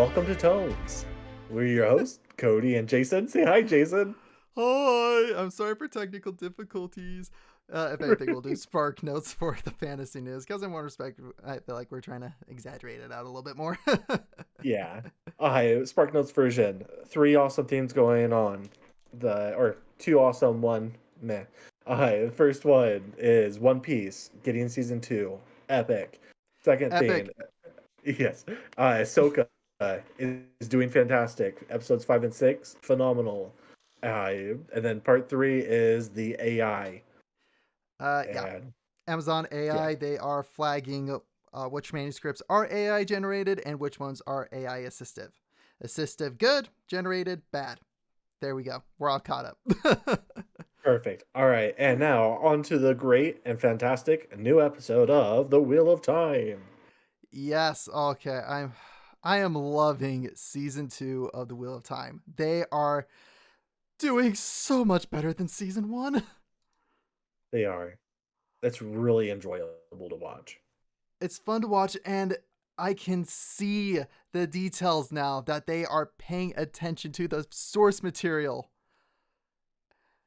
welcome to Tones. We're your hosts, Cody and Jacen. Say hi, Jacen. Hi, I'm sorry for technical difficulties. If anything, we'll do spark notes for the fantasy news because in one respect, I feel like we're trying to exaggerate it out a little bit more. Yeah. Hi, Spark Notes version. Three awesome themes going on. Two awesome, one meh. Hi, the first one is One Piece getting season 2. Epic. Second theme, Epic. yes. Ahsoka is doing fantastic. Episodes 5 and 6, phenomenal. And then part 3 is the AI. Yeah. And Amazon yeah, AI, they are flagging which manuscripts are AI generated and which ones are AI assistive. Assistive, good. Generated, bad. There we go. We're all caught up. perfect. All right, and now on to the great and fantastic new episode of The Wheel of Time. Yes, okay. I am loving season 2 of The Wheel of Time. They are doing so much better than season 1. They are. That's really enjoyable to watch. It's fun to watch, and I can see the details now that they are paying attention to the source material.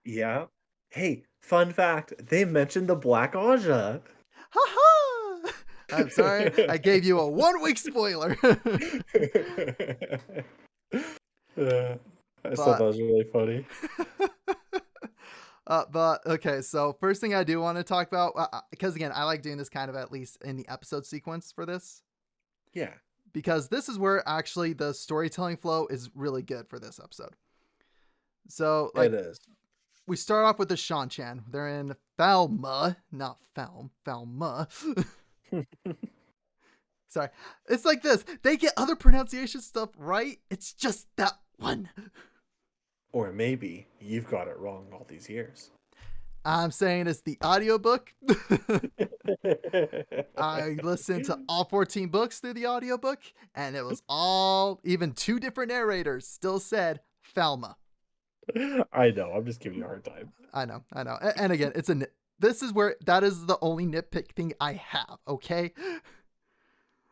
Yeah. Hey, fun fact, they mentioned the Black Aja. Ha ha! I'm sorry, I gave you a 1 week spoiler. Uh, I thought that but was really funny. but okay, so first thing I do want to talk about, because again, I like doing this kind of at least in the episode sequence for this, Yeah, because this is where actually the storytelling flow is really good for this episode. So, it like, is. we start off with the Shan-Chan. They're in Falma, not Falma. Sorry. It's like this. They get other pronunciation stuff right. It's just that one. Or maybe you've got it wrong all these years. I'm saying it's the audiobook. I listened to all 14 books through the audiobook, and it was all, even 2 different narrators still said Falma. I know, I'm just giving you a hard time. I know. And again, this is where, that is the only nitpick thing I have, okay? So,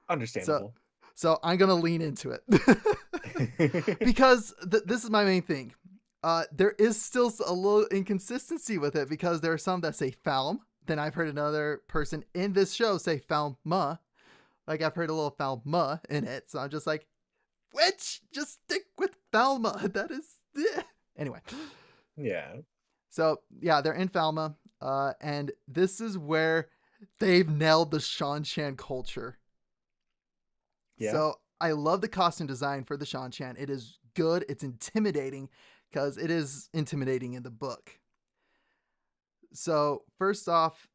Understandable. so I'm gonna lean into it because this is my main thing. There is still a little inconsistency with it because there are some that say "falm." Then I've heard another person in this show say "falma." Like I've heard a little "falma" in it, so I'm just like, which? Just stick with "falma." That is anyway. Yeah. So yeah, they're in Falma, and this is where they've nailed the Shan-Chan culture. Yeah. So I love the costume design for the Shan-Chan. It is good. It's intimidating because it is intimidating in the book. So first off,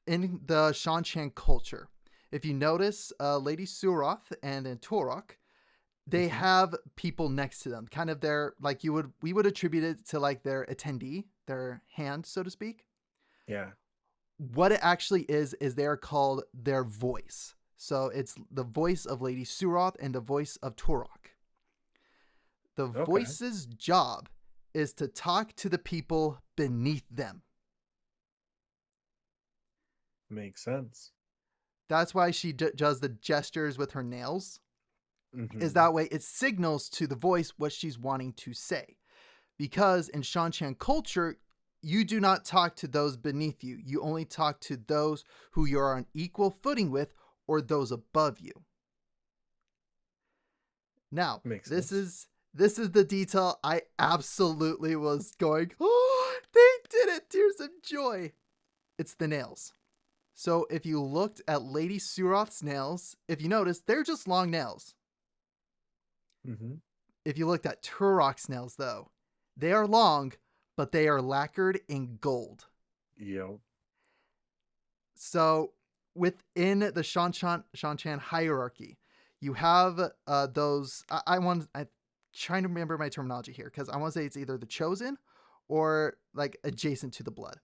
in the Shan-Chan culture, if you notice, Lady Suroth and then Torok, they Hmm. have people next to them, kind of their, like we would attribute it to like their attendee, their hand, so to speak. Yeah. What it actually is they are called their voice. So it's the voice of Lady Suroth and the voice of Torok. The Okay. voice's job is to talk to the people beneath them. Makes sense. That's why she does the gestures with her nails. Is Hmm. that way it signals to the voice what she's wanting to say. Because in Shan-Chan culture, you do not talk to those beneath you. You only talk to those who you are on equal footing with or those above you. Now, Makes this sense. is this is the detail I absolutely was going, oh, they did it! Tears of joy. It's the nails. So if you looked at Lady Suroth's nails, if you notice, they're just long nails. Hmm. If you looked at Turok's nails, though, they are long, but they are lacquered in gold. Yo. So within the Shan-Chan hierarchy, you have those. I'm trying to remember my terminology here because I want to say it's either the chosen or like adjacent to the blood.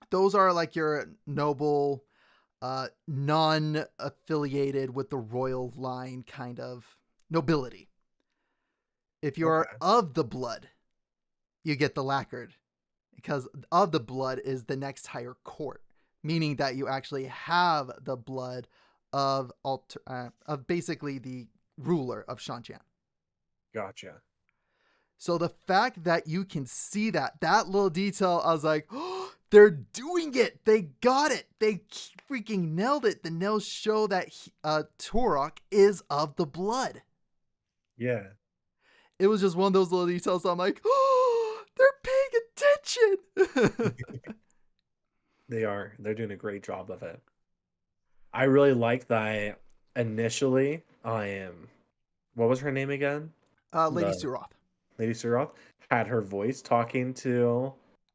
Those are like your noble, non-affiliated with the royal line kind of nobility. If you are Okay. of the blood, you get the lacquered because of the blood is the next higher court, meaning that you actually have the blood of basically the ruler of Shanjian. Gotcha. So the fact that you can see that little detail, I was like, oh, they're doing it. They got it. They freaking nailed it. The nails show that Turok is of the blood. Yeah. It was just one of those little details. I'm like, oh, they're paying attention. They are. They're doing a great job of it. I really like that initially. What was her name again? Lady The Suroth. Lady Suroth had her voice talking to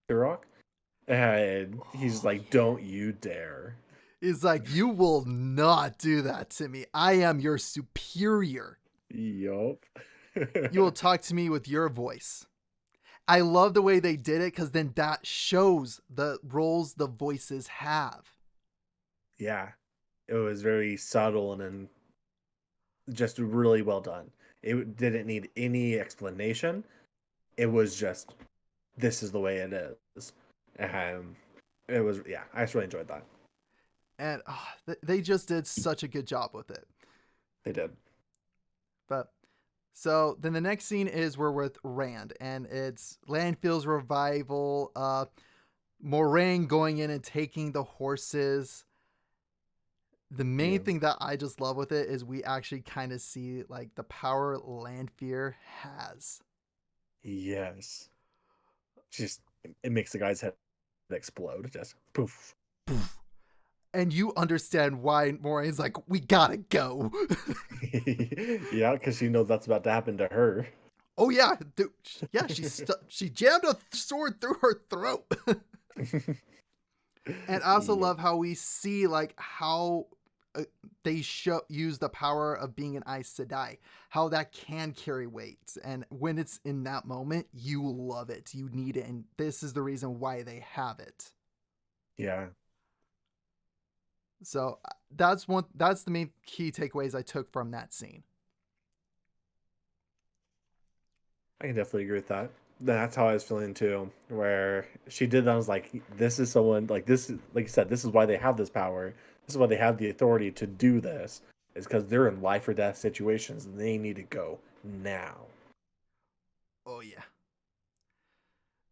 Turok, and he's like, "Don't you dare!" He's like, you will not do that to me. I am your superior. Yup. You will talk to me with your voice. I love the way they did it because then that shows the roles the voices have. Yeah, it was very subtle and then just really well done. It didn't need any explanation. It was just, this is the way it is. It was, yeah, I just really enjoyed that. And they just did such a good job with it. They did. But so then the next scene is we're with Rand, and it's Landfield's revival. Moraine going in and taking the horses. The main thing that I just love with it is we actually kind of see like the power Lanfear has. Yes. Just, it makes the guy's head explode. Just poof. Poof. And you understand why Moraine's like, we gotta go. Yeah, because she knows that's about to happen to her. Oh yeah, dude. Yeah, she jammed a sword through her throat. And I also love how we see like how they use the power of being an Aes Sedai, how that can carry weight. And when it's in that moment, you love it, you need it, and this is the reason why they have it. Yeah. So that's the main key takeaways I took from that scene. I can definitely agree with that. That's how I was feeling too, where she did that. I was like, this is someone, like, this is, like you said, this is why they have this power. This is why they have the authority to do this. It's because they're in life or death situations and they need to go now. Oh yeah.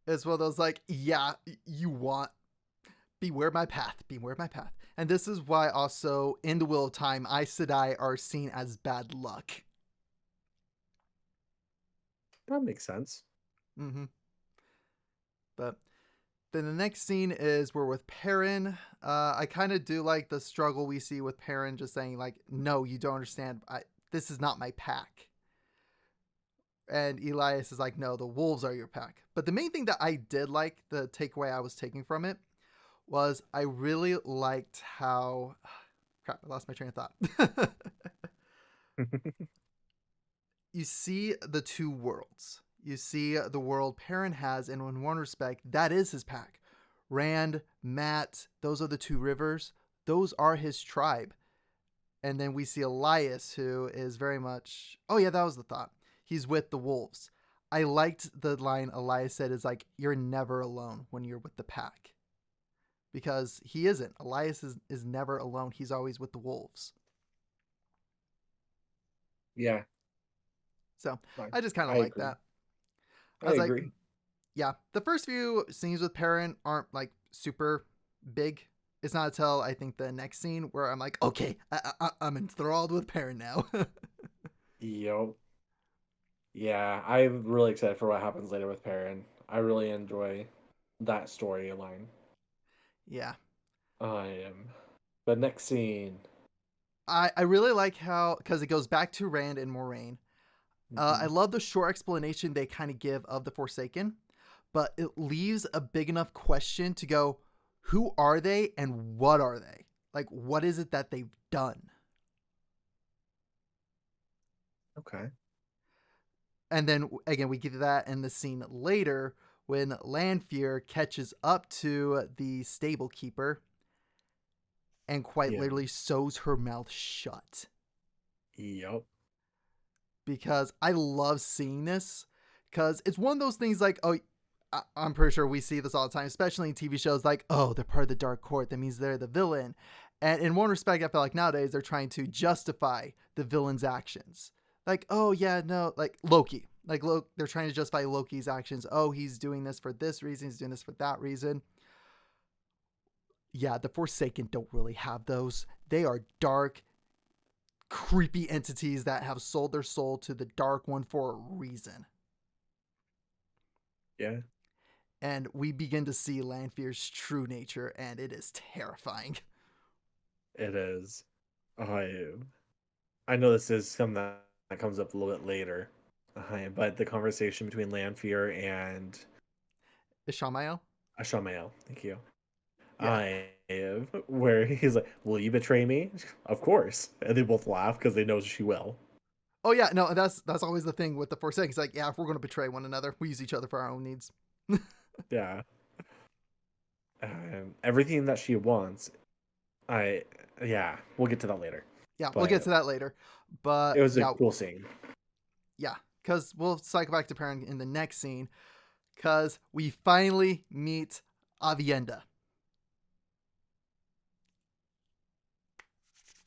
It's one of those like, yeah, you want, beware my path. And this is why also in the Wheel of Time, Aes Sedai are seen as bad luck. That makes sense. Mm-hmm. But then the next scene is we're with Perrin. I kind of do like the struggle we see with Perrin just saying like, no, you don't understand. This is not my pack. And Elias is like, no, the wolves are your pack. But the main thing that I did like, the takeaway I was taking from it, was I really liked how... Crap, I lost my train of thought. You see the two worlds. You see the world Perrin has, and in one respect, that is his pack. Rand, Matt, those are the two rivers. Those are his tribe. And then we see Elias, who is very much... Oh yeah, that was the thought. He's with the wolves. I liked the line Elias said is like, you're never alone when you're with the pack. Because he isn't. Elias is never alone. He's always with the wolves. Yeah. So I just kind of like that. I agree. Like, yeah, the first few scenes with Perrin aren't like super big. It's not until I think the next scene where I'm like, okay, I'm enthralled with Perrin now. Yep. Yeah, I'm really excited for what happens later with Perrin. I really enjoy that storyline. Yeah. I am. But next scene. I really like how, because it goes back to Rand and Moraine. I love the short explanation they kind of give of the Forsaken, but it leaves a big enough question to go, who are they and what are they? Like, what is it that they've done? Okay. And then, again, we get to that in the scene later when Lanfear catches up to the stable keeper and quite literally sews her mouth shut. Yep. Because I love seeing this, because it's one of those things like, oh, I'm pretty sure we see this all the time, especially in TV shows like, oh, they're part of the Dark Court. That means they're the villain. And in one respect, I feel like nowadays they're trying to justify the villain's actions. like, oh yeah, no, like Loki. Like they're trying to justify Loki's actions. Oh, he's doing this for this reason, he's doing this for that reason. Yeah, the Forsaken don't really have those. They are dark, creepy entities that have sold their soul to the Dark One for a reason. Yeah, And we begin to see Lanfear's true nature, and it is terrifying. it is. I know this is something that comes up a little bit later, but the conversation between Lanfear and Ishamael? Ashamael, thank you. Yeah. Where he's like, "Will you betray me?" Of course, and they both laugh because they know she will. Oh yeah, no, that's always the thing with the Forsaken. It's like, yeah, if we're gonna betray one another, we use each other for our own needs. Yeah, everything that she wants. I yeah, we'll get to that later. Yeah, we'll get But to that later. it But was a yeah, cool scene. yeah, because we'll cycle back to Perrin in the next scene, because we finally meet Avienda.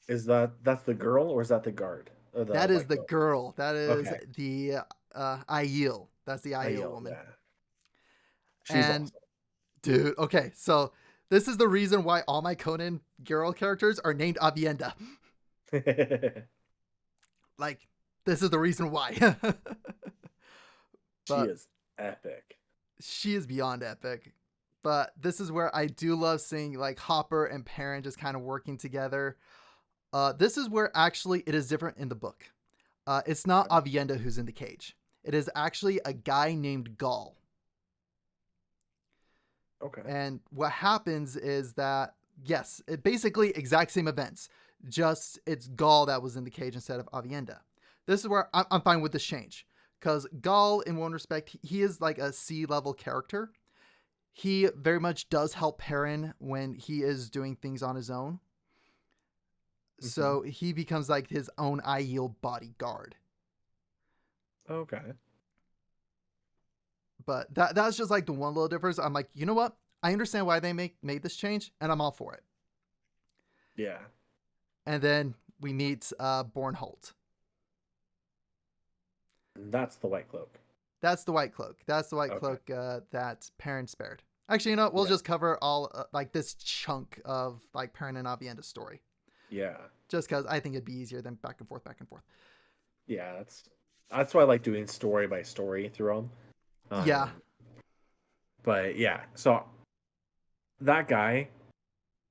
That's the girl or is that the guard or the That is white the girl? girl. That is Okay, the Aiel. That's the Aiel Aiel, woman. yeah, she's And awesome. dude, okay, so this is the reason why all my Conan girl characters are named Avienda. Like, this is the reason why. She But is epic. she is beyond epic. But this is where I do love seeing like Hopper and Perrin just kind of working together. This is where actually it is different in the book. It's not Okay. Avienda who's in the cage. It is actually a guy named Gaul. Okay. And what happens is that, yes, it basically exact same events, just it's Gaul that was in the cage instead of Avienda. This is where I'm fine with this change. Because Gaul, in one respect, he is like a sea level character. He very much does help Perrin when he is doing things on his own. Hmm. So he becomes like his own Aiel bodyguard. Okay. But that's just like the one little difference. I'm like, you know what? I understand why they made this change, and I'm all for it. Yeah. And then we meet Bornholt. And that's the white cloak. That's the White Cloak. That's the White Okay. Cloak that Perrin spared. Actually, you know what? We'll Yeah. just cover all like this chunk of like Perrin and Avienda's story, Yeah. just because I think it'd be easier than back and forth, back and forth. Yeah. That's why I like doing story by story through them. Yeah. But yeah, so that guy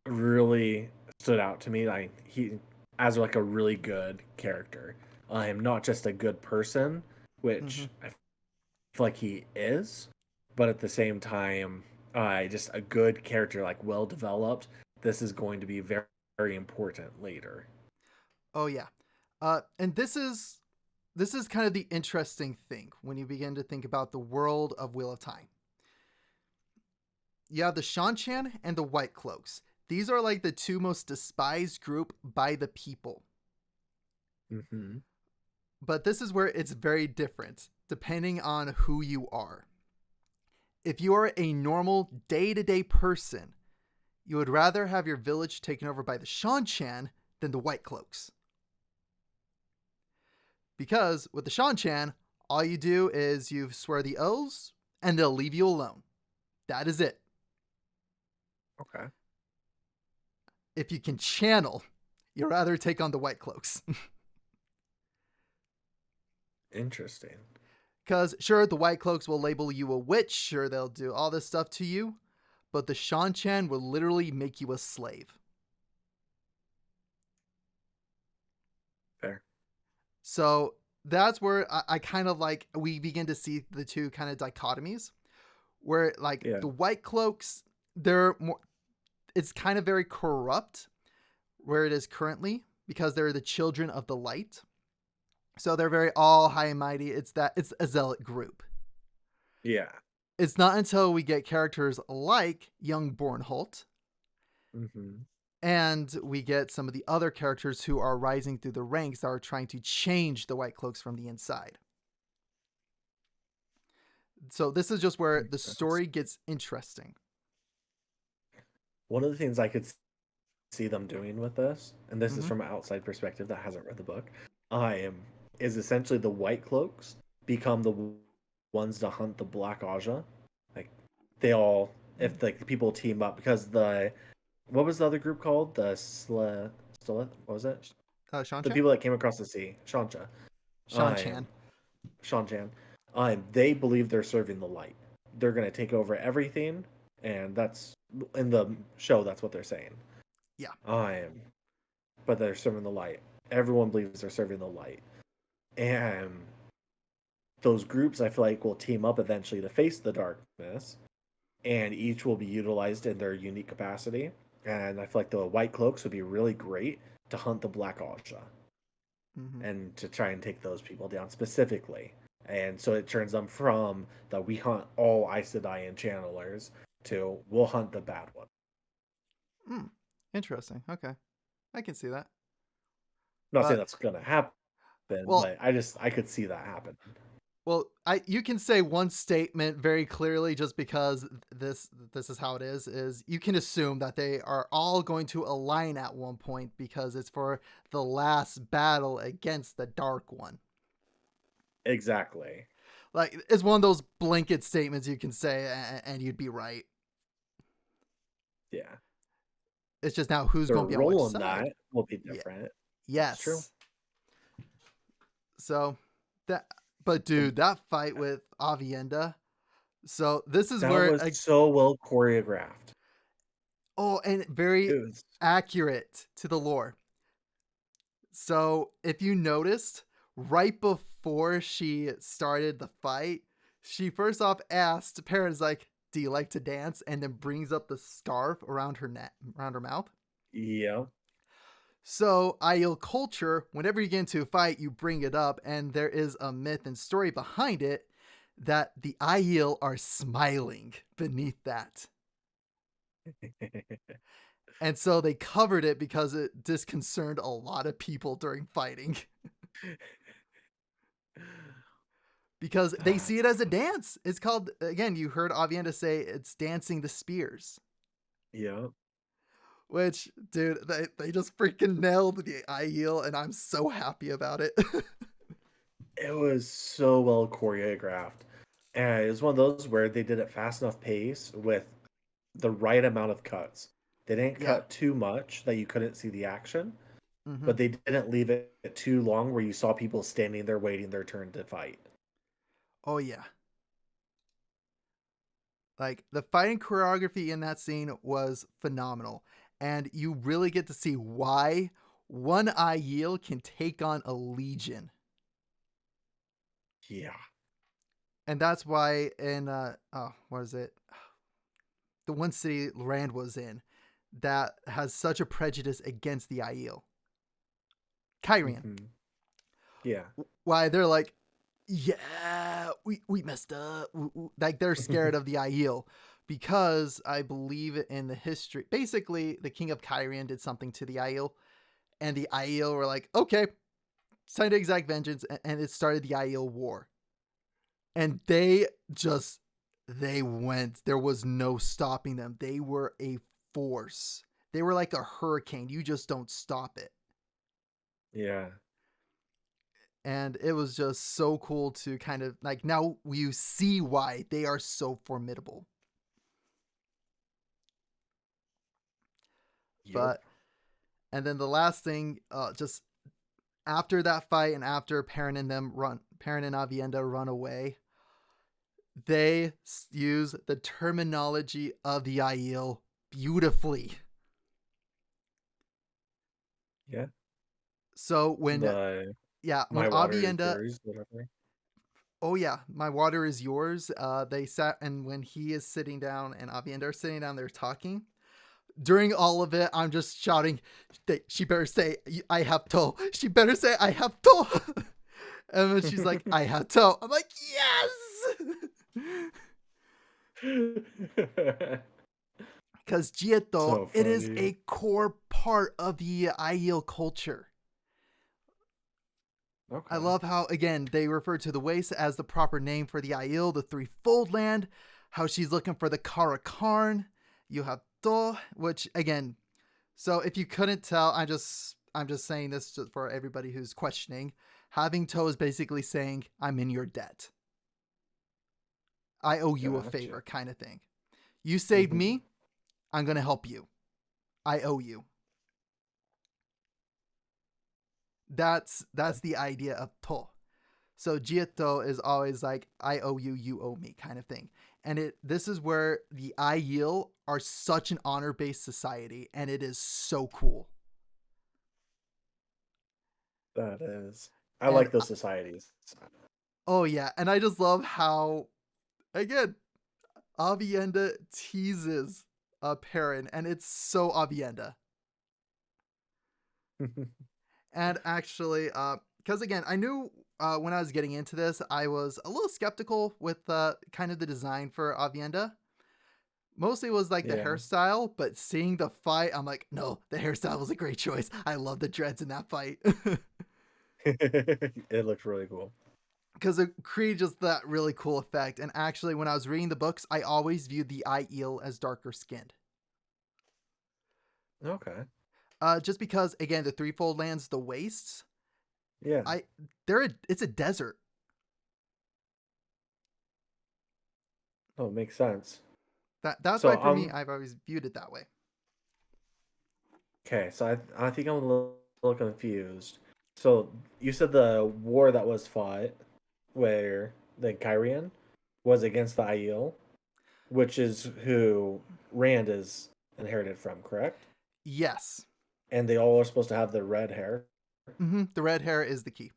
really stood out to me. Like he as like a really good character. Not just a good person, Mm-hmm. which I feel like he is, but at the same time, just a good character, like well developed. This is going to be very, very important later. Oh yeah. And this is kind of the interesting thing when you begin to think about the world of Wheel of Time. You have the Shanchan and the White Cloaks. These are like the two most despised group by the people. Hmm. But this is where it's very different depending on who you are. If you are a normal day-to-day person, you would rather have your village taken over by the Shanchan than the White Cloaks. Because with the Shanchan, all you do is you swear the oaths and they'll leave you alone. That is it. Okay. If you can channel, you'd rather take on the White Cloaks. Interesting. Because sure, the White Cloaks will label you a witch, sure, they'll do all this stuff to you, but the Shanchan will literally make you a slave. Fair. So that's where I kind of like, we begin to see the two kind of dichotomies, where like Yeah. the White Cloaks, they're more, it's kind of very corrupt where it is currently because they're the children of the light. So they're very all high and mighty. It's a zealot group. Yeah. It's not until we get characters like young Bornholt Hmm. and we get some of the other characters who are rising through the ranks that are trying to change the White Cloaks from the inside. So this is just where the Makes sense. story gets interesting. One of the things I could see them doing with this, and this is Mm-hmm. from an outside perspective that hasn't read the book, I am is essentially the white cloaks become the ones to hunt the black Aja. Like they all, if like the people team up, because the what was the other group called? The what was it? Sean The Chan? people that came across the sea, Shancha. Sean Chan. Sean Chan. They believe they're serving the light. They're gonna take over everything, and that's in the show. That's what they're saying. Yeah. But they're serving the light. Everyone believes they're serving the light, and those groups I feel like will team up eventually to face the darkness, and each will be utilized in their unique capacity. And I feel like the white cloaks would be really great to hunt the black Aja and to try and take those people down specifically. And so it turns them from the we hunt all Aes Sedai channelers to we'll hunt the bad one. Interesting. Okay. I can see that. I'm not saying that's gonna happen, Well, but I could see that happen. Well, you can say one statement very clearly just because this is how it is you can assume that they are all going to align at one point because it's for the last battle against the Dark One. Exactly. Like, it's one of those blanket statements you can say and you'd be right. Yeah. It's just now who's going to be on which side. That will be different. Yes. That's true. So but dude, that fight with Avienda. So this is where that was so well choreographed. Oh, and very accurate to the lore. So if you noticed, right before she started the fight, she first off asked Perrin's like, "Do you like to dance?" and then brings up the scarf around her neck, around her mouth. Yeah. So Aiel culture, whenever you get into a fight, you bring it up, and there is a myth and story behind it that the Aiel are smiling beneath that. And so they covered it because it disconcerted a lot of people during fighting. Because they see it as a dance. It's called, again, you heard Avienda say it's dancing the spears. Yeah. Which, dude, they just freaking nailed the Aiel, and I'm so happy about it. It was so well choreographed. And it was one of those where they did it fast enough pace with the right amount of cuts. They didn't cut too much that you couldn't see the action, but they didn't leave it too long where you saw people standing there waiting their turn to fight. Oh, yeah. Like, the fighting choreography in that scene was phenomenal. And you really get to see why one Aiel can take on a legion. Yeah. And that's why in, what is it? The one city Rand was in that has such a prejudice against the Aiel. Kyrian. Mm-hmm. Yeah. Why they're like, yeah, we messed up. Like, they're scared of the Aiel because I believe in the history. Basically, the king of Kyrian did something to the Aiel, and the Aiel were like, okay, it's time to exact vengeance, and it started the Aiel War. And they went. There was no stopping them. They were a force. They were like a hurricane. You just don't stop it. Yeah. And it was just so cool to kind of like, now you see why they are so formidable. Yep. But, and then the last thing, just after that fight and after Perrin and Avienda run away, they use the terminology of the Aiel beautifully. Yeah. So when Avienda, oh yeah, my water is yours. They sat, and when he is sitting down and Avienda are sitting down, they're talking. During all of it, I'm just shouting, she better say, I have toe. She better say, I have toe. And then she's like, I have toe. I'm like, yes! Because Jieto, it is a core part of the Aiel culture. Okay. I love how, again, they refer to the Waste as the proper name for the Aiel, the threefold land, how she's looking for the Kara Karn. You have To, which, again, so if you couldn't tell, I'm just saying this just for everybody who's questioning. Having toe is basically saying, I'm in your debt. I owe you a Gotcha. favor, kind of thing. You saved Mm-hmm. me, I'm going to help you. I owe you. That's the idea of to. So Jieto is always like, I owe you, you owe me, kind of thing. And this is where the Aiel are such an honor-based society, and it is so cool. That is. I And like those societies. oh yeah, and I just love how, again, Avienda teases Perrin, and it's so Avienda. And actually, because again, I knew when I was getting into this, I was a little skeptical with kind of the design for Avienda. Mostly was like the Yeah. hairstyle, but seeing the fight, I'm like, no, the hairstyle was a great choice. I love the dreads in that fight. It looks really cool. Because it created just that really cool effect. And actually, when I was reading the books, I always viewed the Aiel as darker skinned. Okay. Just because, again, the threefold lands, the wastes, Yeah. it's a desert. Oh, it makes sense. That's So why for me, I've always viewed it that way. okay. So I think I'm a little confused. So you said the war that was fought, where the Kyrian was against the Aiel, which is who Rand is inherited from, correct? Yes. And they all are supposed to have the red hair. The red hair is the key.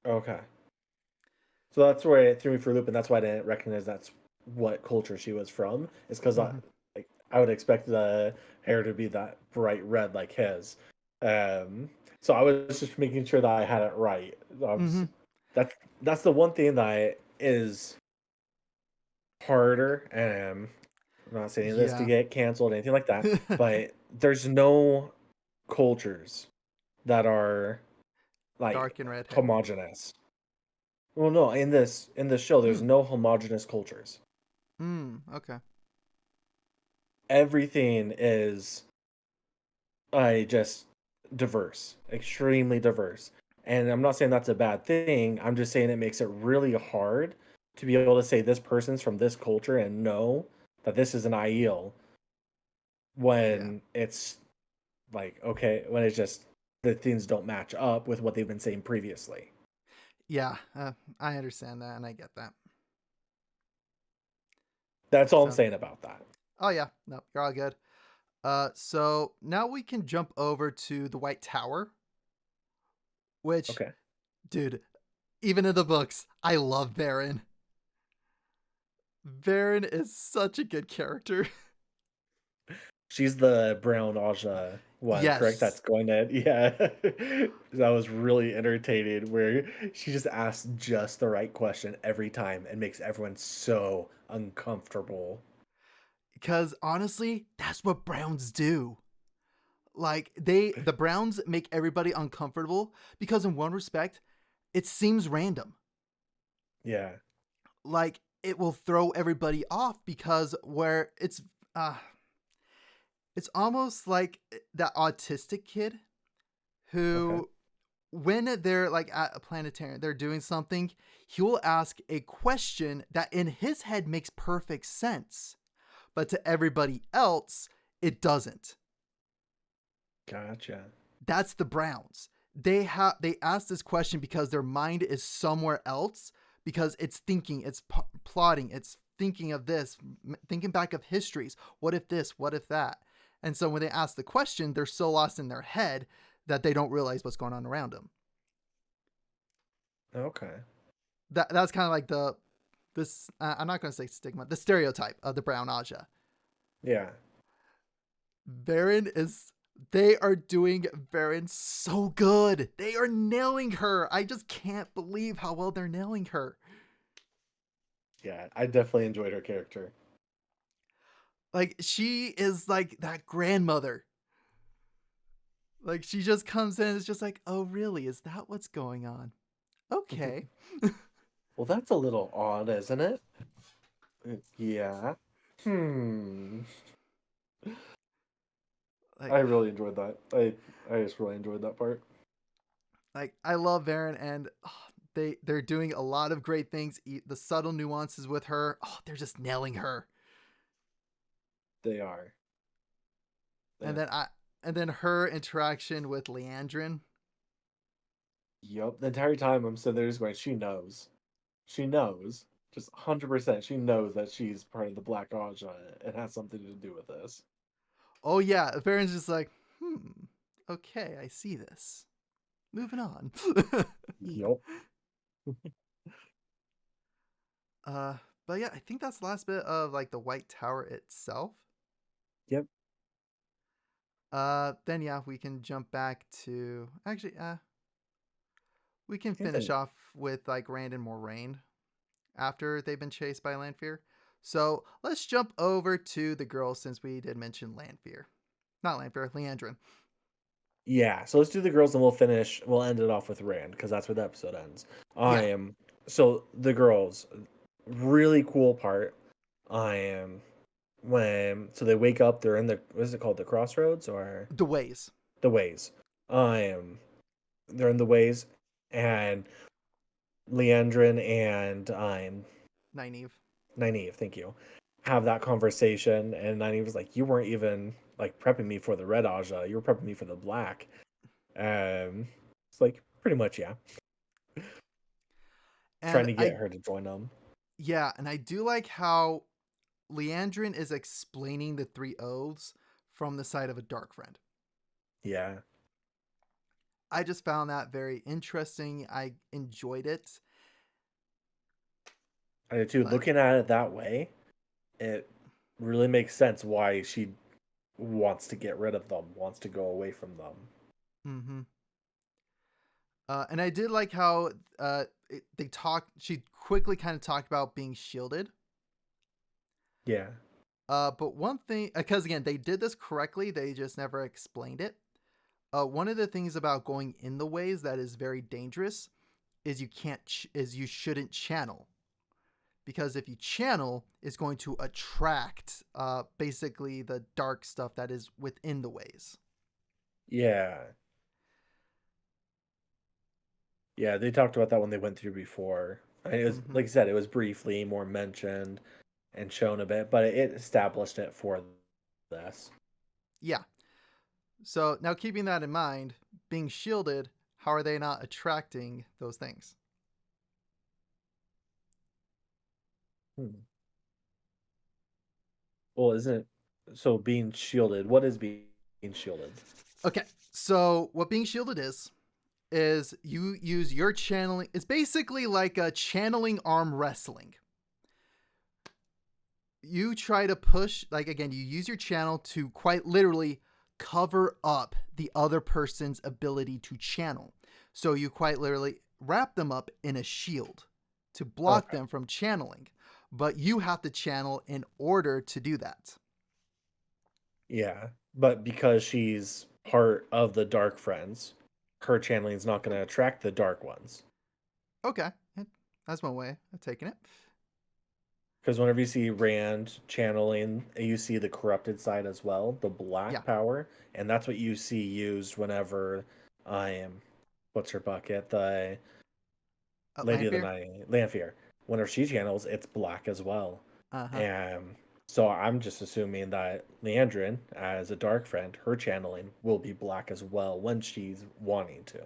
Okay. So that's where it threw me for a loop, and that's why I didn't recognize that's what culture she was from. Is because Mm-hmm. I would expect the hair to be that bright red like his. So I was just making sure that I had it right. Mm-hmm. That's the one thing that is harder. I'm not saying this to Yeah. get canceled or anything like that, but there's no cultures that are like Dark and red hair. homogenous. Well, no, in this show, there's Mm. no homogenous cultures. Okay. Everything is just diverse, extremely diverse. And I'm not saying that's a bad thing. I'm just saying it makes it really hard to be able to say this person's from this culture and know that this is an Aiel Yeah. when it's like okay, when it's just the things don't match up with what they've been saying previously. Yeah. I understand that, and I get that. That's all I'm So, saying about that. oh yeah, no, you're all good. So now we can jump over to the White Tower, which, Okay. dude, even in the books, I love Baron. Baron is such a good character. She's the brown Aja one, correct? That's Yes, going to yeah. That was really entertaining where she just asks just the right question every time and makes everyone so uncomfortable. because honestly, that's what Browns do. Like the Browns make everybody uncomfortable because in one respect, it seems random. Yeah. Like it will throw everybody off because where uh it's almost like that autistic kid Okay. who when they're like at a planetarium, they're doing something, he will ask a question that in his head makes perfect sense, but to everybody else, it doesn't. Gotcha. That's the Browns. They ask this question because their mind is somewhere else because it's thinking, it's plotting, it's thinking of this, thinking back of histories. What if this? What if that? And so when they ask the question, they're so lost in their head that they don't realize what's going on around them. Okay. That's kind of like I'm not going to say stigma, the stereotype of the brown Aja. Yeah. Baron is they are doing Baron so good. They are nailing her. I just can't believe how well they're nailing her. Yeah. I definitely enjoyed her character. Like she is like that grandmother. Like she just comes in and is just like, "Oh, really? Is that what's going on?" Okay. Well, that's a little odd, isn't it? Yeah. Hmm. Like I really enjoyed that. I just really enjoyed that part. Like, I love Varen, and they're doing a lot of great things. The subtle nuances with her, they're just nailing her. They are. And Yeah. then her interaction with Leandrin. Yup. The entire time I'm sitting there just going, she knows. She knows. Just 100%. She knows that she's part of the Black Aja. It has something to do with this. Oh yeah, Varen's just like, okay, I see this. Moving on. Yup. uh, but yeah, I think that's the last bit of like the White Tower itself. Yep. Then yeah, we can jump back to actually, we can Yeah. finish off with like Rand and Moraine after they've been chased by Lanfear. So let's jump over to the girls since we did mention Lanfear. Not Lanfear, Leandrin. Yeah, so let's do the girls and we'll end it off with Rand because that's where the episode ends. Yeah. So the girls, really cool part. So they wake up, they're in what is it called? The crossroads or The ways. the ways. They're in the ways, and Leandrin and Nynaeve. Nynaeve, thank you, have that conversation, and Nynaeve was like, "You weren't even like prepping me for the red Aja. You were prepping me for the black." It's like pretty much, yeah, trying And to get her to join them. and I do like how Leandrin is explaining the three oaths from the side of a dark friend. Yeah, I just found that very interesting. I enjoyed it. I do too. Like, Looking at it that way, it really makes sense why she wants to get rid of them, wants to go away from them. mm-hmm. And I did like how she quickly kind of talked about being shielded. Yeah, But one thing, because again, they did this correctly, they just never explained it. One of the things about going in the ways that is very dangerous is you shouldn't channel, because if you channel, it's going to attract basically the dark stuff that is within the ways. yeah, yeah. They talked about that when they went through before. It was Mm-hmm. like I said, it was briefly more mentioned and shown a bit, but it established it for this. Yeah. So now keeping that in mind, being shielded, how are they not attracting those things? Hmm. Well, isn't it so being shielded? What is being shielded? Okay. So what being shielded is you use your channeling. It's basically like a channeling arm wrestling. You try to push, like again, you use your channel to quite literally cover up the other person's ability to channel. So you quite literally wrap them up in a shield to block Okay. them from channeling. But you have to channel in order to do that. Yeah, but because she's part of the Dark Friends, her channeling is not going to attract the Dark ones. Okay. That's one way of taking it. Because whenever you see Rand channeling, you see the corrupted side as well, the Yeah. black power, and that's what you see used whenever I am, what's her bucket, the Lady of the Lanfear? Night, Lanfear. Whenever she channels, it's black as well. Uh-huh. And so I'm just assuming that Leandrin, as a dark friend, her channeling will be black as well when she's wanting to.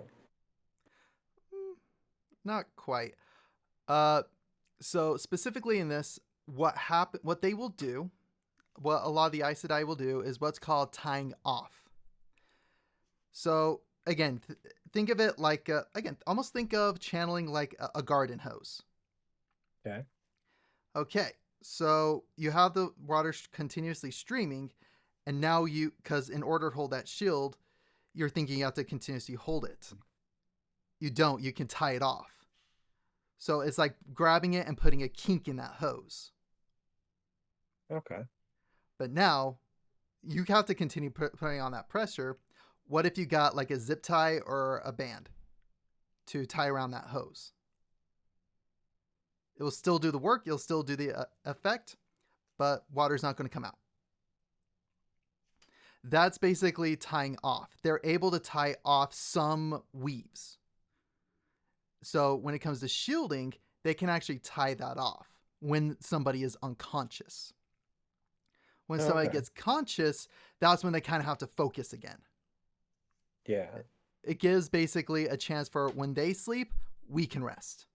Not quite. Uh so specifically in this, what they will do, what a lot of the Aes Sedai will do is what's called tying off. So again, think of it like again, almost think of channeling like a garden hose. Okay. Okay, so you have the water continuously streaming, and now because in order to hold that shield, you're thinking you have to continuously hold it. You don't. You can tie it off. So it's like grabbing it and putting a kink in that hose. Okay. But now you have to continue putting on that pressure. What if you got like a zip tie or a band to tie around that hose? It will still do the work. You'll still do the effect, but water's not going to come out. That's basically tying off. They're able to tie off some weaves. So when it comes to shielding, they can actually tie that off when somebody is unconscious. When Oh, somebody okay. gets conscious, that's when they kind of have to focus again. Yeah. It gives basically a chance for when they sleep, we can rest.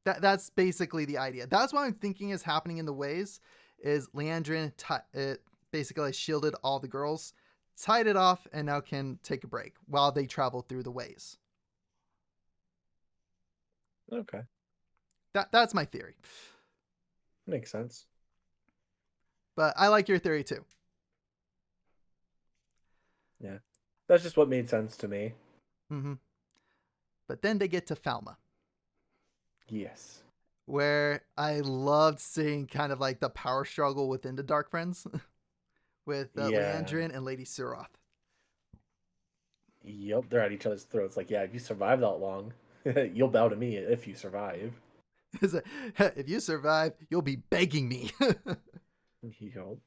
That's basically the idea. That's what I'm thinking is happening in the ways. Is Leandrin basically shielded all the girls, tied it off, and now can take a break while they travel through the ways. Okay. That's my theory. Makes sense. But I like your theory too. Yeah. That's just what made sense to me. Mm-hmm. But then they get to Falma, Yes. where I loved seeing kind of like the power struggle within the Dark Friends with Yeah. Leandrin and Lady Suroth. Yep. They're at each other's throats. Like, yeah, if you survive that long, you'll bow to me if you survive. If you survive, you'll be begging me. Yep.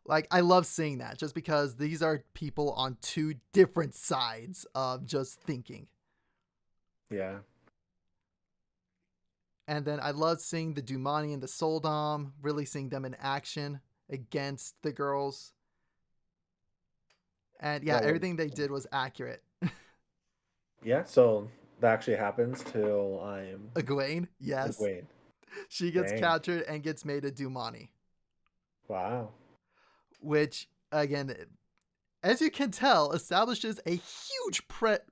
Like, I love seeing that just because these are people on two different sides of just thinking. Yeah. And then I love seeing the Dumani and the Soldom, really seeing them in action against the girls. And yeah, That was everything they did was accurate. yeah. So that actually happens till I'm Egwene, yes. Egwene. She gets Dang. captured and gets made a Dumani. Wow. Which, again, as you can tell, establishes a huge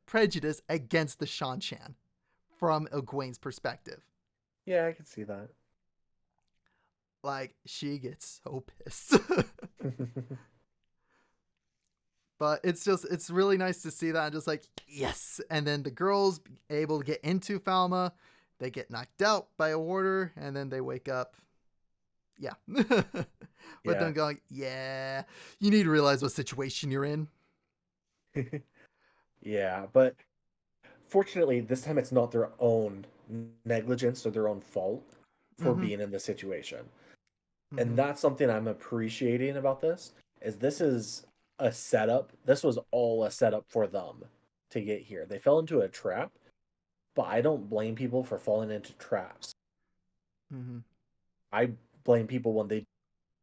prejudice against the Shan-Chan from Egwene's perspective. Yeah, I can see that. Like, she gets so pissed. But it's really nice to see that. I'm just like, yes. And then the girls able to get into Falma. They get knocked out by a warder, and then they wake up. Yeah. With Yeah. them going, yeah, you need to realize what situation you're in. Yeah, but fortunately, this time it's not their own negligence or their own fault for Mm-hmm. being in this situation. Mm-hmm. And that's something I'm appreciating about this is a setup. This was all a setup for them to get here. They fell into a trap, but I don't blame people for falling into traps. Mm-hmm. I blame people when they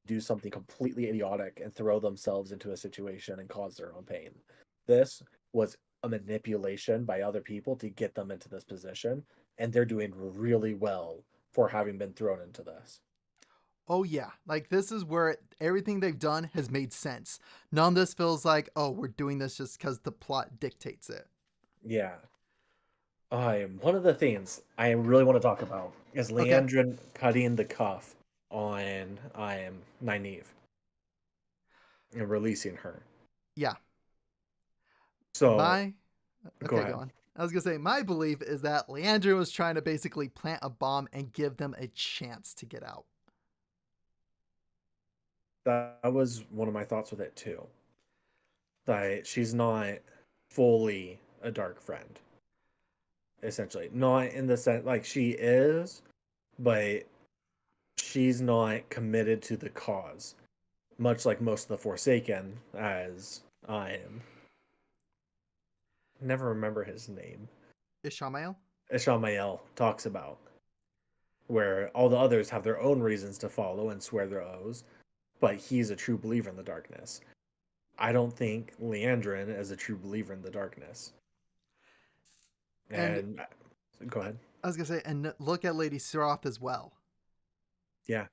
do something completely idiotic and throw themselves into a situation and cause their own pain. This was a manipulation by other people to get them into this position, and they're doing really well for having been thrown into this. Oh yeah, like this is where everything they've done has made sense. None of this feels like, oh, we're doing this just because the plot dictates it. Yeah. One of the things I really want to talk about is Okay, Leandrin cutting the cuff on Nynaeve and releasing her. yeah, So my go okay, go ahead. on. I was gonna say my belief is that Leandro was trying to basically plant a bomb and give them a chance to get out. That was one of my thoughts with it too. That she's not fully a dark friend, essentially. Not in the sense like she is, but she's not committed to the cause, much like most of the Forsaken, as I am. Never remember his name. Ishamael? Ishamael talks about, where all the others have their own reasons to follow and swear their oaths, but he's a true believer in the darkness. I don't think Leandrin is a true believer in the darkness. And And go ahead. I was gonna say, and look at Lady Siroth as well. Yeah.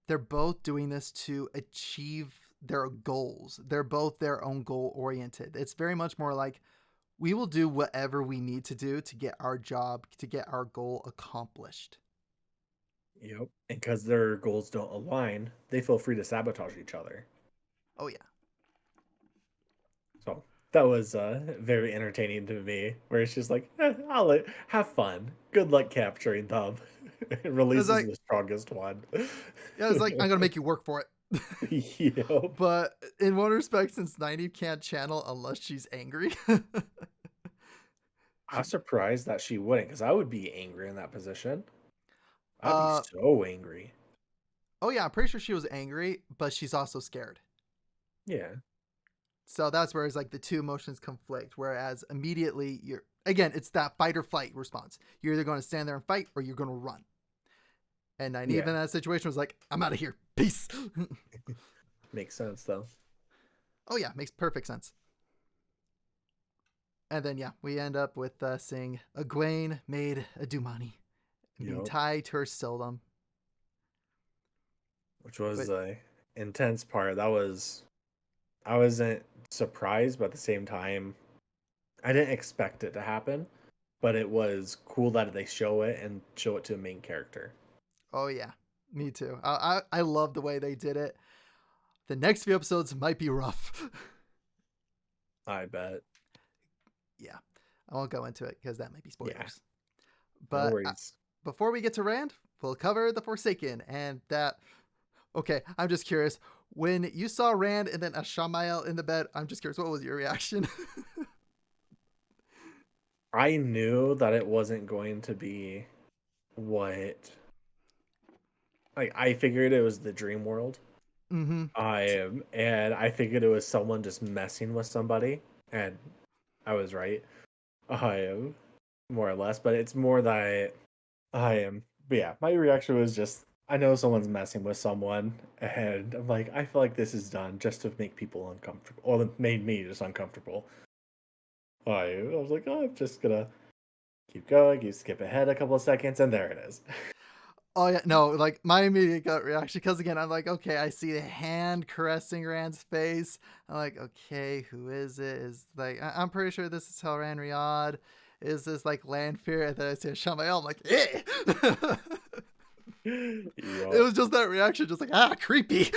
They're both doing this to achieve their goals. They're both their own goal oriented. It's very much more like we will do whatever we need to do to get our job, to get our goal accomplished. Yep. And because their goals don't align, they feel free to sabotage each other. Oh yeah. So that was very entertaining to me, where it's just like, I'll have fun. Good luck capturing them. It It's releases like, the strongest one. yeah, it's like I'm gonna make you work for it. Yep. But in one respect, since 90 can't channel unless she's angry. I'm she, surprised that she wouldn't, because I would be angry in that position. I'd be uh so angry. oh yeah, I'm pretty sure she was angry, but she's also scared. Yeah. So that's where it's like the two emotions conflict. Whereas immediately you're again, it's that fight or flight response. You're either going to stand there and fight or you're going to run. And Nynaeve in that situation was like, I'm out of here. Peace. Makes sense, though. Oh, yeah. Makes perfect sense. And then, yeah, we end up with seeing Egwene made a Dumani and being tied to her Sildom. Which was the intense part. I wasn't surprised, but at the same time, I didn't expect it to happen. But it was cool that they show it and show it to a main character. Oh, yeah. Me too. I love the way they did it. The next few episodes might be rough. I bet. Yeah. I won't go into it because that might be spoilers. Yeah. But no worries. Before we get to Rand, we'll cover the Forsaken. And that... Okay, I'm just curious. When you saw Rand and then Ashamael in the bed, I'm just curious, what was your reaction? I knew that it wasn't going to be what... Like, I figured it was the dream world. Mm-hmm. And I figured it was someone just messing with somebody, and I was right. More or less, but it's more that but yeah, my reaction was just, I know someone's messing with someone, and I'm like, I feel like this is done just to make people uncomfortable, or it made me just uncomfortable. I was like, oh, I'm just gonna keep going, you skip ahead a couple of seconds, and there it is. Oh, yeah, no, like, my immediate gut reaction, because again, I'm like, okay, I see the hand caressing Rand's face. I'm like, okay, who is it? Is like, I'm pretty sure this is Tel'Ran Riyadh. Is this like Lanfear? And then I see Shamael, I'm like, eh! It was just that reaction, just like, creepy.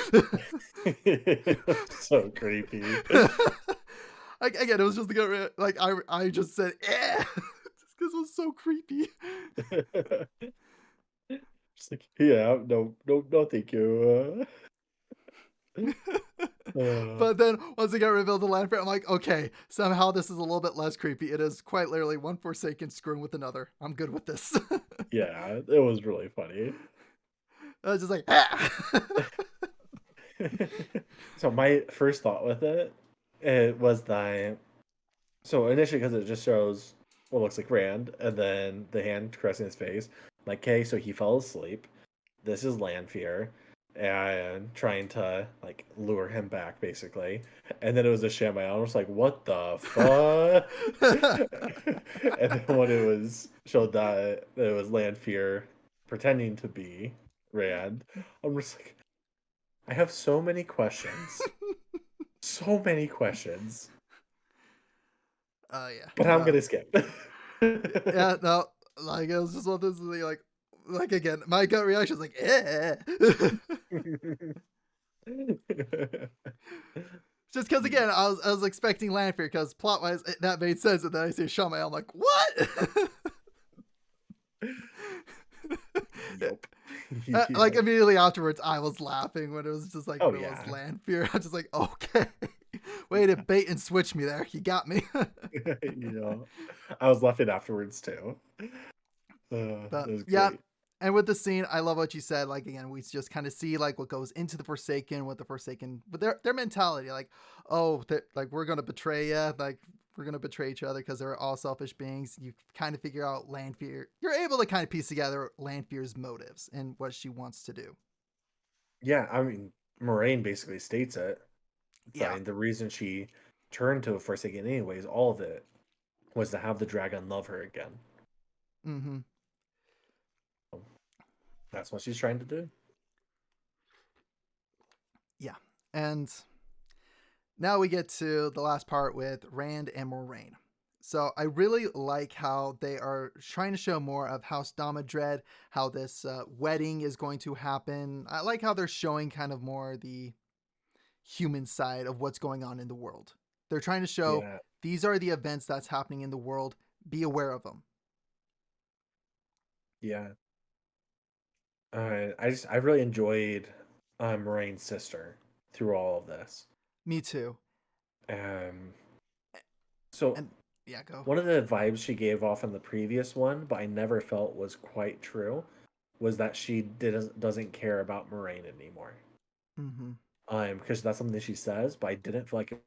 So creepy. Again, it was just the like, I just said, eh! Just because it was so creepy. Just like, yeah, no, thank you. But then once it got revealed to Lanfear, I'm like, okay, somehow this is a little bit less creepy. It is quite literally one Forsaken screwing with another. I'm good with this. Yeah, it was really funny. I was just like, So my first thought with it was that, so initially, because it just shows what looks like Rand, and then the hand caressing his face, like, okay, so he fell asleep. This is Lanfear, and trying to like lure him back, basically. And then it was a Shamael. I was like, what the fuck? And then when it was showed that it was Lanfear pretending to be Rand, I'm just like, I have so many questions. So many questions. Oh, yeah. But I'm gonna skip. Yeah, no, like, it was just one of those, like again, my gut reaction is like, eh. Just because, again, I was expecting Lanfear, because plot-wise, that made sense, and then I see Shamael, I'm like, what? Yep. Like, immediately afterwards, I was laughing when it was just like, oh, it yeah. was Lanfear. I was just like, okay. Way to bait and switch me there. You got me. I was laughing afterwards, too. It was yeah. great. And with the scene, I love what you said. Like, again, we just kind of see like what goes into the Forsaken, what the Forsaken, but their mentality, like, oh, like, we're gonna betray you, like, we're gonna betray each other because they're all selfish beings. You kind of figure out Lanfear. You're able to kind of piece together Lanfear's motives and what she wants to do. Yeah, I mean, Moraine basically states it. Yeah. And the reason she turned to a Forsaken anyways, all of it, was to have the dragon love her again. Mm-hmm. That's what she's trying to do. Yeah. And now we get to the last part with Rand and Moraine. So I really like how they are trying to show more of House Damodred, how this wedding is going to happen. I like how they're showing kind of more the human side of what's going on in the world. They're trying to show these are the events that's happening in the world. Be aware of them. Yeah. I really enjoyed Moraine's sister through all of this. Me too. So yeah, go. One of the vibes she gave off in the previous one, but I never felt was quite true, was that she doesn't care about Moraine anymore. Mm-hmm. Because that's something that she says, but I didn't feel like it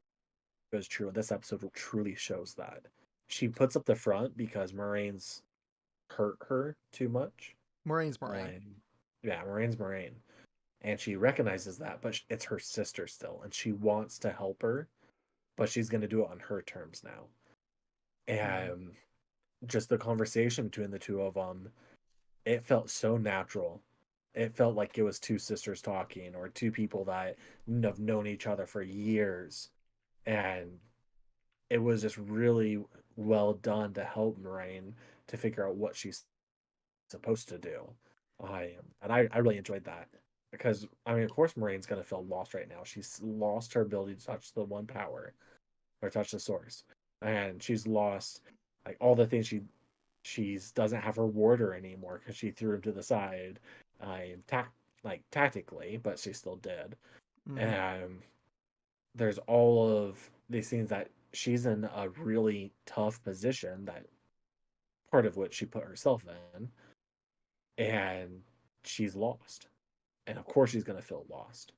was true. This episode truly shows that she puts up the front because Moraine's hurt her too much. Moraine's Moraine. Yeah, Moraine's Moraine. And she recognizes that, but it's her sister still, and she wants to help her, but she's going to do it on her terms now. And just the conversation between the two of them, it felt so natural. It felt like it was two sisters talking, or two people that have known each other for years. And it was just really well done to help Moraine to figure out what she's supposed to do. I really enjoyed that because I mean, of course, Moraine's gonna feel lost right now. She's lost her ability to touch the one power or touch the source, and she's lost like all the things she's doesn't have her warder anymore because she threw him to the side, tactically, but she still did. And there's all of these things that she's in a really tough position that part of which she put herself in, and she's lost. And of course she's going to feel lost.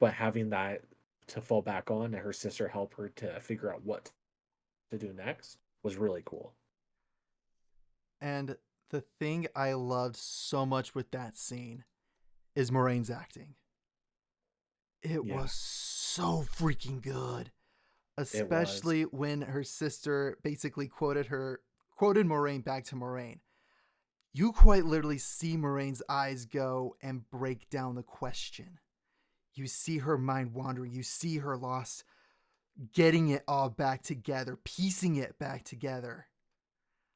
But having that to fall back on and her sister help her to figure out what to do next was really cool. And the thing I loved so much with that scene is Moraine's acting. It was so freaking good. Especially when her sister basically quoted Moraine back to Moraine. You quite literally see Moraine's eyes go and break down the question. You see her mind wandering. You see her lost, getting it all back together, piecing it back together.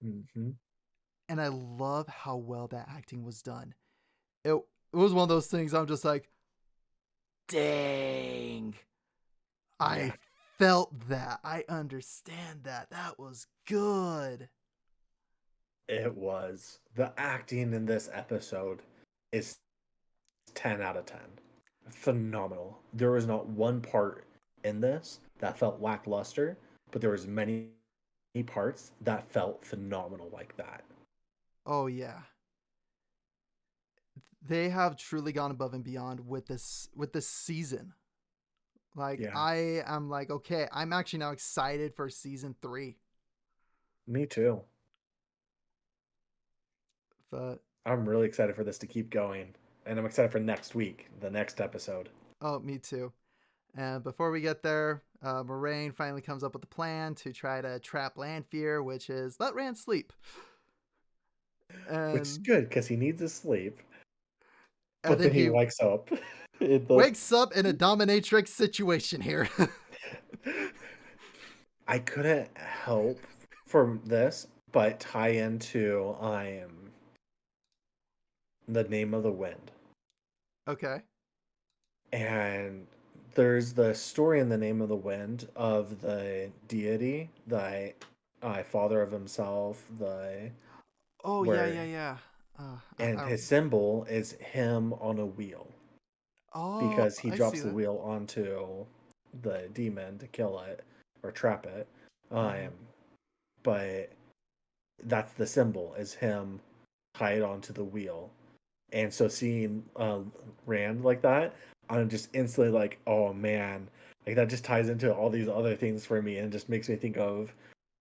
Mm-hmm. And I love how well that acting was done. It was one of those things I'm just like, dang. Yeah. I felt that. I understand that. That was good. It was. The acting in this episode is 10 out of 10. Phenomenal. There was not one part in this that felt lackluster, but there was many parts that felt phenomenal like that. Oh yeah. They have truly gone above and beyond with this season. Like I am like, okay, I'm actually now excited for season 3. Me too. But I'm really excited for this to keep going. And I'm excited for next week, the next episode. Oh, me too. And before we get there, Moraine finally comes up with a plan to try to trap Lanfear, which is let Rand sleep. Which is good because he needs his sleep. But then he wakes up. Wakes up in a dominatrix situation here. I couldn't help from this but tie into the name of the wind. Okay. And there's the story in the name of the wind of the deity, the father of himself, yeah. And his symbol is him on a wheel. Oh, because he drops the wheel onto the demon to kill it or trap it. But that's the symbol, is him tied onto the wheel. And so seeing Rand like that, I'm just instantly like, oh man, like that just ties into all these other things for me and just makes me think of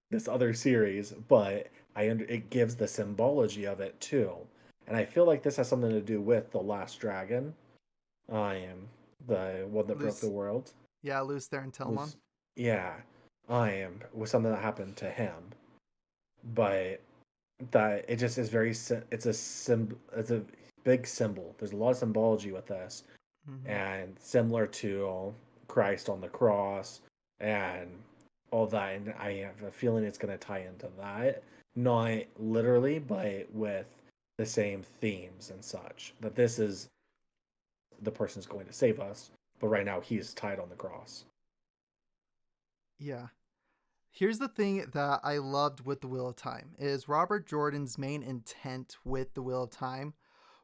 this other series. But it gives the symbology of it too, and I feel like this has something to do with the Last Dragon. I am the one that broke the world. Yeah, Luce there in Telmon. Yeah, I am was something that happened to him, but that it just is very. It's a big symbol. There's a lot of symbology with this, and similar to Christ on the cross and all that. And I have a feeling it's going to tie into that, not literally, but with the same themes and such. That this is the person's going to save us, but right now he's tied on the cross. Yeah. Here's the thing that I loved with the Wheel of Time is Robert Jordan's main intent with the Wheel of Time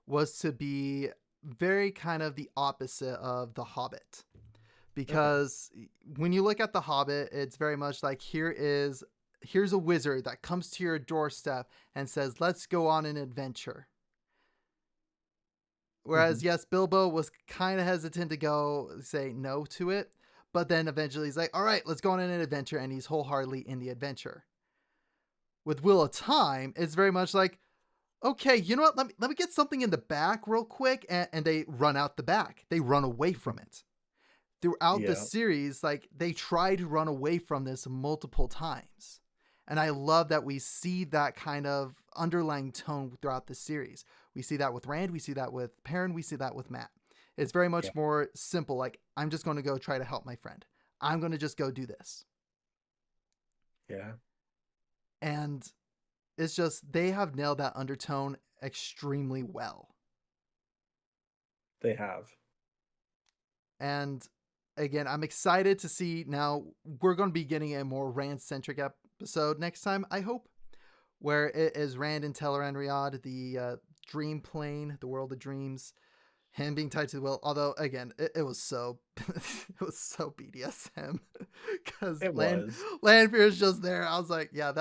was to be very kind of the opposite of The Hobbit. Because when you look at The Hobbit, it's very much like here's a wizard that comes to your doorstep and says, let's go on an adventure. Whereas, yes, Bilbo was kind of hesitant to say no to it. But then eventually he's like, all right, let's go on an adventure. And he's wholeheartedly in the adventure. With Wheel of Time, it's very much like, okay, you know what? Let me get something in the back real quick, and they run out the back. They run away from it. Throughout the Yeah. series, like they try to run away from this multiple times. And I love that we see that kind of underlying tone throughout the series. We see that with Rand, we see that with Perrin, we see that with Matt. It's very Yeah. much more simple, like, I'm just going to go try to help my friend. I'm going to just go do this. Yeah. And it's just, they have nailed that undertone extremely well. They have. And again, I'm excited to see now. We're going to be getting a more Rand-centric episode next time, I hope, where it is Rand and Teleran Riyadh, the dream plane, the world of dreams, him being tied to the will. Although, again, it was so it was so BDSM because It was. Lanfear is just there. I was like, yeah,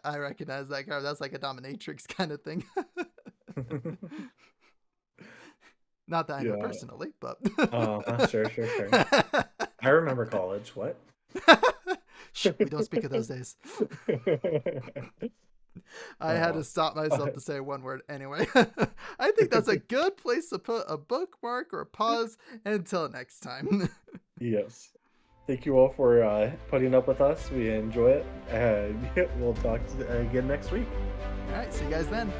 I recognize that card. That's like a dominatrix kind of thing. Not that I know Yeah. personally, but Sure. I remember college. What? Shh, we don't speak of those days. I had to stop myself to say one word anyway. I think that's a good place to put a bookmark or a pause until next time. Yes. Thank you all for putting up with us. We enjoy it. And we'll talk again next week. All right, see you guys then.